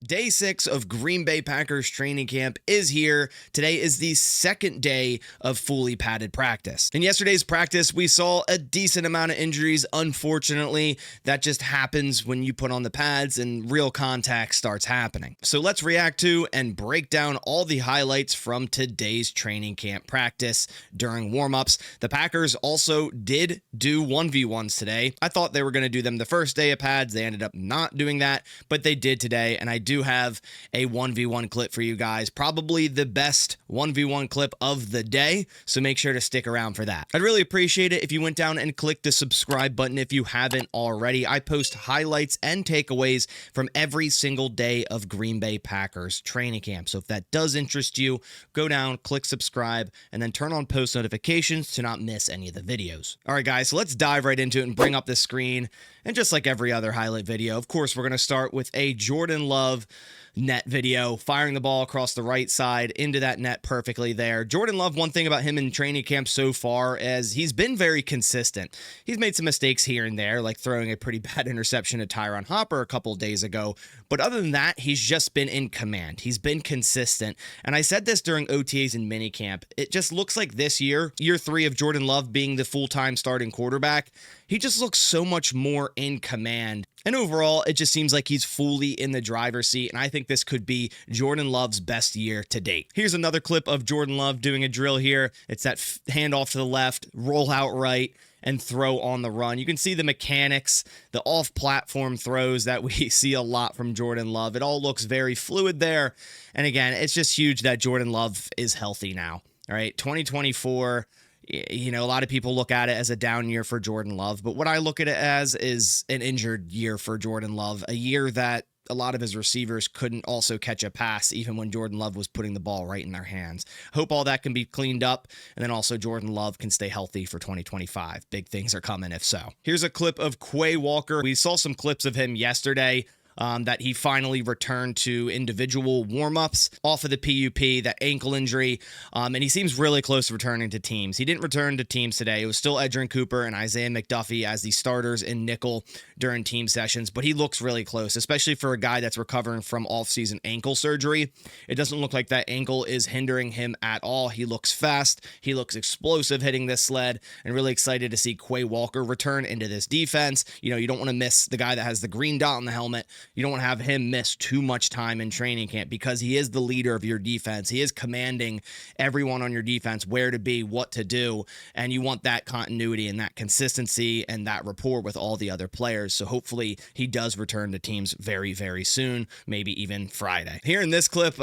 Day 6 of Green Bay Packers training camp is here. Today is the second day of fully padded practice. In yesterday's practice, we saw a decent amount of injuries. Unfortunately, that just happens when you put on the pads and real contact starts happening. So let's react to and break down all the highlights from today's training camp practice during warmups. The Packers also did do 1v1s today. I thought they were going to do them the first day of pads. They ended up not doing that, but they did today, and I do have a 1v1 clip for you guys, probably the best 1v1 clip of the day, so make sure to stick around for that. I'd really appreciate it if you went down and clicked the subscribe button if you haven't already. I post highlights and takeaways from every single day of Green Bay Packers training camp, so if that does interest you, go down, click subscribe, and then turn on post notifications to not miss any of the videos. All right, guys, so let's dive right into it and bring up the screen. And just like every other highlight video, of course, we're going to start with a Jordan Love net video, firing the ball across the right side into that net perfectly there. Jordan Love, one thing about him in training camp so far is he's been very consistent. He's made some mistakes here and there, like throwing a pretty bad interception to Tyron Hopper a couple days ago. But other than that, he's just been in command. He's been consistent. And I said this during OTAs and minicamp. It just looks like this year 3 of Jordan Love being the full-time starting quarterback, he just looks so much more in command. And overall, it just seems like he's fully in the driver's seat, and I think this could be Jordan Love's best year to date. Here's another clip of Jordan Love doing a drill here. It's that handoff to the left, roll out right, and throw on the run. You can see the mechanics, the off-platform throws that we see a lot from Jordan Love. It all looks very fluid there. And again, it's just huge that Jordan Love is healthy now. All right, 2024, you know, a lot of people look at it as a down year for Jordan Love, but what I look at it as is an injured year for Jordan Love, a year that a lot of his receivers couldn't also catch a pass even when Jordan Love was putting the ball right in their hands. Hope all that can be cleaned up, and then also Jordan Love can stay healthy for 2025. Big things are coming if so. Here's a clip of Quay Walker. We saw some clips of him yesterday. That he finally returned to individual warmups off of the PUP, that ankle injury, and he seems really close to returning to teams. He didn't return to teams today. It was still Edgerrin Cooper and Isaiah McDuffie as the starters in nickel during team sessions, but he looks really close, especially for a guy that's recovering from off-season ankle surgery. It doesn't look like that ankle is hindering him at all. He looks fast. He looks explosive hitting this sled, and really excited to see Quay Walker return into this defense. You know, you don't want to miss the guy that has the green dot on the helmet. You don't want to have him miss too much time in training camp because he is the leader of your defense. He is commanding everyone on your defense where to be, what to do, and you want that continuity and that consistency and that rapport with all the other players. So hopefully he does return to teams very, very soon, maybe even Friday. Here in this clip,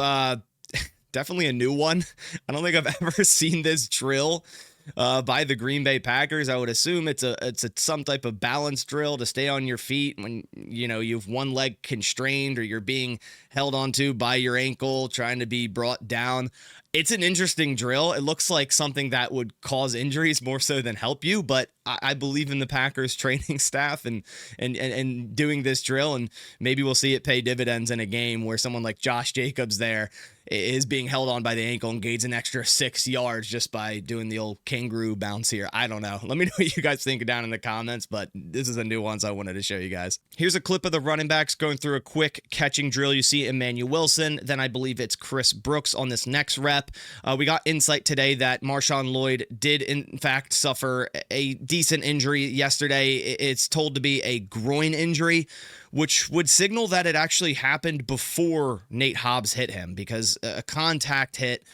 definitely a new one. I don't think I've ever seen this drill by the Green Bay Packers. I would assume it's some type of balance drill to stay on your feet when, you know, you've one leg constrained or you're being held onto by your ankle, trying to be brought down. It's an interesting drill. It looks like something that would cause injuries more so than help you, but I believe in the Packers training staff and doing this drill, and maybe we'll see it pay dividends in a game where someone like Josh Jacobs there is being held on by the ankle and gains an extra 6 yards just by doing the old kangaroo bounce here. I don't know. Let me know what you guys think down in the comments, but this is a new one, so I wanted to show you guys. Here's a clip of the running backs going through a quick catching drill. You see Emmanuel Wilson, then I believe it's Chris Brooks on this next rep. We got insight today that Marshon Lloyd did, in fact, suffer a decent injury yesterday. It's told to be a groin injury, which would signal that it actually happened before Nate Hobbs hit him, because a contact hit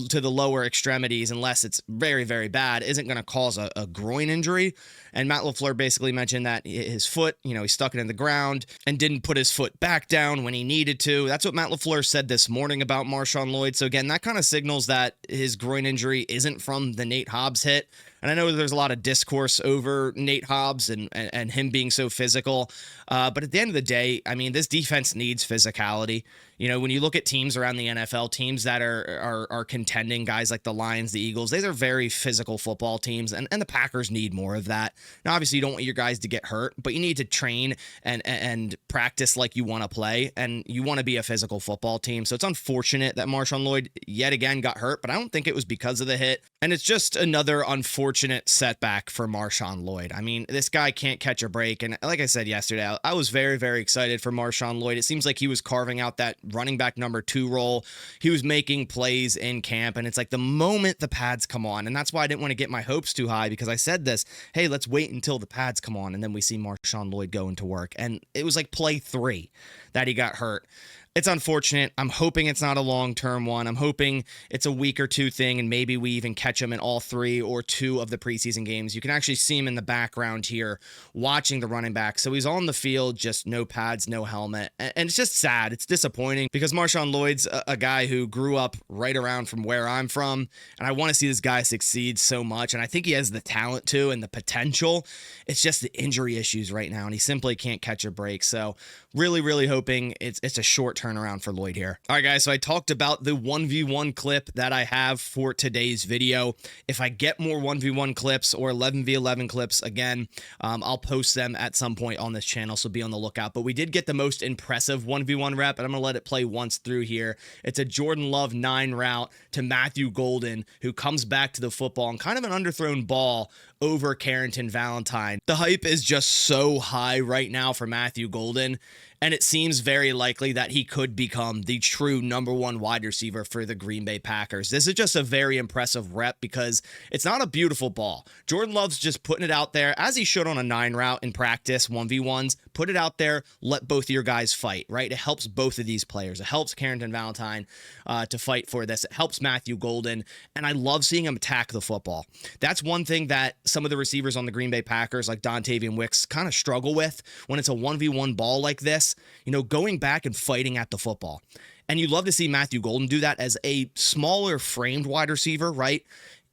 to the lower extremities, unless it's very, very bad, isn't going to cause a groin injury. And Matt LaFleur basically mentioned that his foot, you know, he stuck it in the ground and didn't put his foot back down when he needed to. That's what Matt LaFleur said this morning about Marshon Lloyd. So again, that kind of signals that his groin injury isn't from the Nate Hobbs hit. And I know there's a lot of discourse over Nate Hobbs and him being so physical. But at the end of the day, I mean, this defense needs physicality. You know, when you look at teams around the NFL, teams that are contending, guys like the Lions, the Eagles, these are very physical football teams, and the Packers need more of that. Now, obviously, you don't want your guys to get hurt, but you need to train and practice like you want to play, and you want to be a physical football team. So it's unfortunate that Marshon Lloyd yet again got hurt, but I don't think it was because of the hit. And it's just another unfortunate setback for Marshon Lloyd. I mean, this guy can't catch a break. And like I said yesterday, I was very, very excited for Marshon Lloyd. It seems like he was carving out that running back number 2 role. He was making plays in camp. And it's like the moment the pads come on, and that's why I didn't want to get my hopes too high, because I said this, hey, let's wait until the pads come on. And then we see Marshon Lloyd go into work. And it was like play 3 that he got hurt. It's unfortunate. I'm hoping it's not a long-term one. I'm hoping it's a week or 2 thing, and maybe we even catch him in all 3 or 2 of the preseason games. You can actually see him in the background here watching the running back. So he's on the field, just no pads, no helmet. And it's just sad. It's disappointing because Marshon Lloyd's a guy who grew up right around from where I'm from, and I want to see this guy succeed so much. And I think he has the talent to and the potential. It's just the injury issues right now, and he simply can't catch a break. So really, really hoping it's a short turnaround for Lloyd here. All right, guys, so I talked about the 1v1 clip that I have for today's video. If I get more 1v1 clips or 11v11 clips, again, I'll post them at some point on this channel, so be on the lookout. But we did get the most impressive 1v1 rep, and I'm going to let it play once through here. It's a Jordan Love 9 route to Matthew Golden, who comes back to the football and kind of an underthrown ball over Carrington Valentine. The hype is just so high right now for Matthew Golden, and it seems very likely that he could become the true #1 wide receiver for the Green Bay Packers. This is just a very impressive rep because it's not a beautiful ball. Jordan Love's just putting it out there, as he should on a 9 route in practice, 1v1s. Put it out there, let both of your guys fight, right? It helps both of these players. It helps Carrington Valentine to fight for this. It helps Matthew Golden, and I love seeing him attack the football. That's one thing that some of the receivers on the Green Bay Packers, like Dontavian Wicks, kind of struggle with when it's a 1v1 ball like this, you know, going back and fighting at the football. And you love to see Matthew Golden do that as a smaller framed wide receiver, right?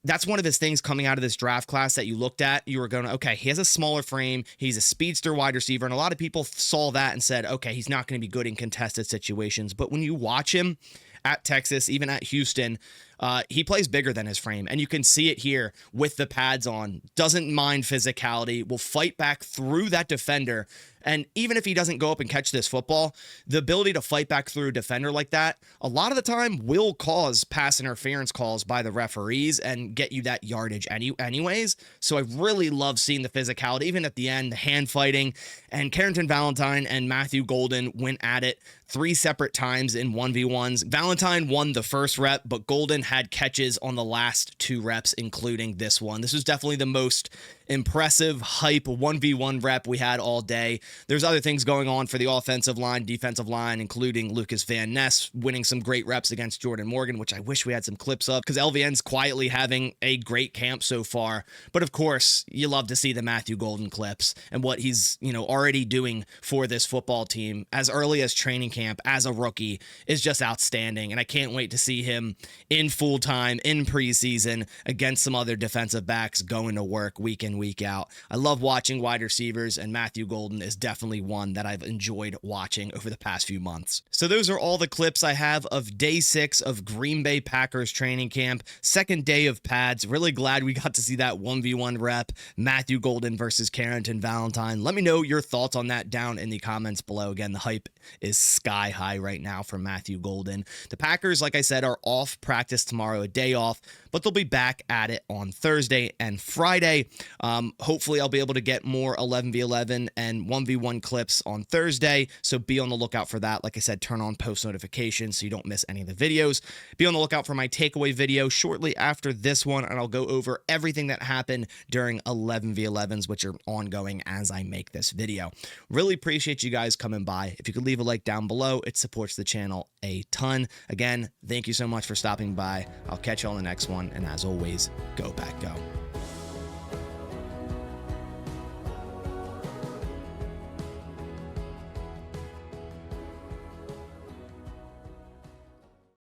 That's one of his things coming out of this draft class that you looked at. You were going, okay, he has a smaller frame. He's a speedster wide receiver. And a lot of people saw that and said, okay, he's not going to be good in contested situations. But when you watch him at Texas, even at Houston, he plays bigger than his frame, and you can see it here with the pads on. Doesn't mind physicality, will fight back through that defender, and even if he doesn't go up and catch this football, the ability to fight back through a defender like that, a lot of the time will cause pass interference calls by the referees and get you that yardage anyways. So I really love seeing the physicality, even at the end, the hand fighting, and Carrington Valentine and Matthew Golden went at it 3 separate times in 1v1s. Valentine won the first rep, but Golden had catches on the last 2 reps, including this one. This was definitely the most impressive, hype 1v1 rep we had all day. There's other things going on for the offensive line, defensive line, including Lucas Van Ness winning some great reps against Jordan Morgan, which I wish we had some clips of, because LVN's quietly having a great camp so far. But of course, you love to see the Matthew Golden clips and what he's, already doing for this football team as early as training camp as a rookie is just outstanding. And I can't wait to see him in full time in preseason against some other defensive backs going to work week in, week out. I love watching wide receivers, and Matthew Golden is definitely one that I've enjoyed watching over the past few months. So those are all the clips I have of day 6 of Green Bay Packers training camp, second day of pads. Really glad we got to see that 1v1 rep, Matthew Golden versus Carrington Valentine. Let me know your thoughts on that down in the comments below. Again, the hype is sky high right now for Matthew Golden. The Packers, like I said, are off practice tomorrow, a day off, but they'll be back at it on Thursday and Friday. Hopefully I'll be able to get more 11v11 and 1v1 clips on Thursday, so be on the lookout for that. Like I said, turn on post notifications so you don't miss any of the videos. Be on the lookout for my takeaway video shortly after this one, and I'll go over everything that happened during 11v11s, which are ongoing as I make this video. Really appreciate you guys coming by. If you could leave a like down below, it supports the channel a ton. Again, thank you so much for stopping by. I'll catch you on the next one, and as always, go Pack Go.